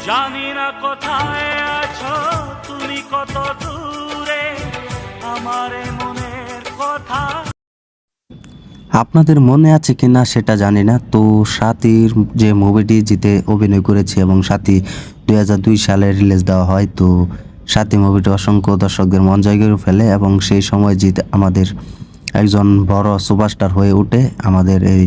জানি না কোথায় আছো তুমি, কত দূরে আমার মনের কথা। আপনাদের মনে আছে কিনা সেটা জানি না। তো সাথীর যে মুভিটি জিতে অভিনয় করেছে এবং সাথী 2002 সালে রিলিজ দেওয়া হয়। তো সাথী মুভিটি অসংখ্য দর্শকদের মন জয় করে ফেলে এবং সেই সময় জিত আমাদের একজন বড় সুপারস্টার হয়ে ওঠে আমাদের এই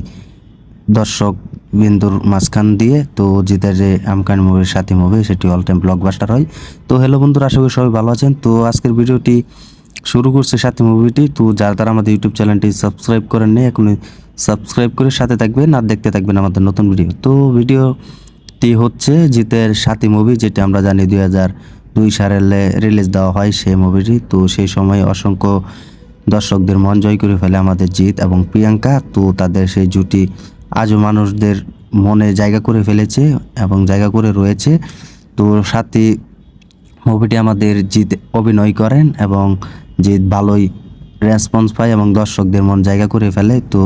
দর্শক বিন্দুর মাঝখান দিয়ে। তো জিতের যে আমকান মুভির সাথী মুভি সেটি অল টাইম ব্লকবাস্টার হয়। তো হ্যালো বন্ধুরা, আশা করি সবাই ভালো আছেন। তো আজকের ভিডিওটি শুরু করছে সাথী মুভিটি। তো যারা তারা আমাদের ইউটিউব চ্যানেলটি সাবস্ক্রাইব করেন নি, এখনই সাবস্ক্রাইব করে সাথে থাকবেন আর দেখতে থাকবেন আমাদের নতুন ভিডিও। তো ভিডিওটি হচ্ছে জিতের সাথী মুভি, যেটি আমরা জানি 2002 সালে রিলিজ দেওয়া হয় সেই মুভিটি। তো সেই সময় অসংখ্য দর্শকদের মন জয় করে ফেলে আমাদের জিৎ এবং প্রিয়াঙ্কা। তো তাদের সেই জুটি আজও মানুষদের মনে জায়গা করে ফেলেছে এবং জায়গা করে রয়েছে। তো সাথী মুভিটি আমাদের জিৎ অভিনয় করেন এবং জিৎ ভালোই রেসপন্স পায় এবং দর্শকদের মন জায়গা করে ফেলে। তো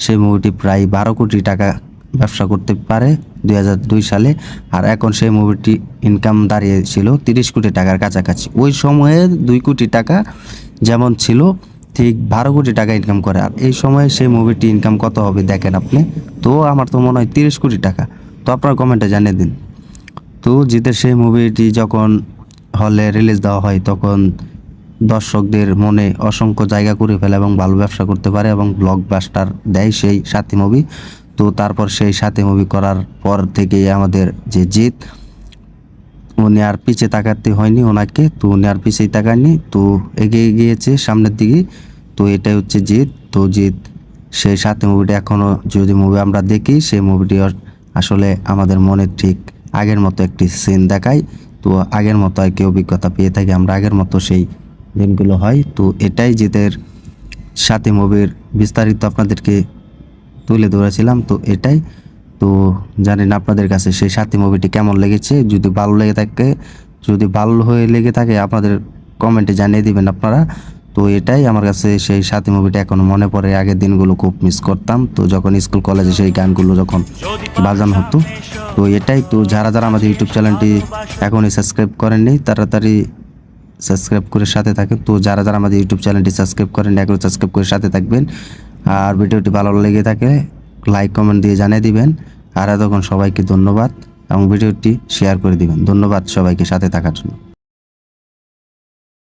সেই মুভিটি প্রায় 12 কোটি টাকা ব্যবসা করতে পারে 2002 সালে। আর এখন সেই মুভিটি ইনকাম দাঁড়িয়েছিল 30 কোটি টাকার কাছাকাছি। ওই সময়ে 2 কোটি টাকা যেমন ছিল, ঠিক 12 কোটি টাকা ইনকাম করে। আর এই সময়ে সেই মুভিটি ইনকাম কত হবে দেখেন আপনি। তো আমার তো মনে হয় 30 কোটি টাকা। তো আপনারা কমেন্টে জানিয়ে দিন। তো জিতের সেই মুভিটি যখন হলে রিলিজ দেওয়া হয় তখন দর্শকদের মনে অসংখ্য জায়গা করে ফেলে এবং ভালো ব্যবসা করতে পারে এবং ব্লকবাস্টার দেয় সেই সাথী মুভি। তো তারপর সেই সাথী মুভি করার পর থেকেই আমাদের যে জিৎ, উনি আর পিছে তাকাতে হয়নি ওনাকে। তো উনি আর পিছেই তাকায়নি, তো এগিয়ে গিয়েছে সামনের দিকে। তো এটাই হচ্ছে জিৎ। তো জিৎ সেই সাথী মুভিটা এখনও যদি মুভি আমরা দেখি, সেই মুভিটি আসলে আমাদের মনে ঠিক আগের মতো একটি সিন দেখায়। তো আগের মতো আর কি অভিজ্ঞতা পেয়ে থাকি আমরা, আগের মতো সেই দিনগুলো হয়। তো এটাই জিতের সাথী মুভির বিস্তারিত আপনাদেরকে তুলে ধরেছিলাম। তো এটাই। তো জানেন আপনাদের কাছে সেই সাথী মুভিটি কেমন লেগেছে। যদি ভালো লেগে থাকে আপনাদের কমেন্টে জানিয়ে দিবেন আপনারা। তো এটাই আমার কাছে সেই সাথী মুভিটা এখনো মনে পড়ে। আগের দিনগুলো খুব মিস করতাম, তো যখন স্কুল কলেজে সেই গানগুলো যখন বাজানো হতো। তো এটাই। তো যারা আমাদের ইউটিউব চ্যানেলটি এখনই সাবস্ক্রাইব করেননি তাড়াতাড়ি সাবস্ক্রাইব করে সাথে থাকেন। তো যারা আমাদের ইউটিউব চ্যানেলটি সাবস্ক্রাইব করেন এখনই সাবস্ক্রাইব করে সাথে থাকবেন। আর ভিডিওটি ভালো লেগে থাকে লাইক কমেন্ট দিয়ে জানিয়ে দিবেন। আর এতক্ষণ সবাইকে ধন্যবাদ এবং ভিডিওটি শেয়ার করে দিবেন। ধন্যবাদ সবাইকে সাথে থাকার জন্য।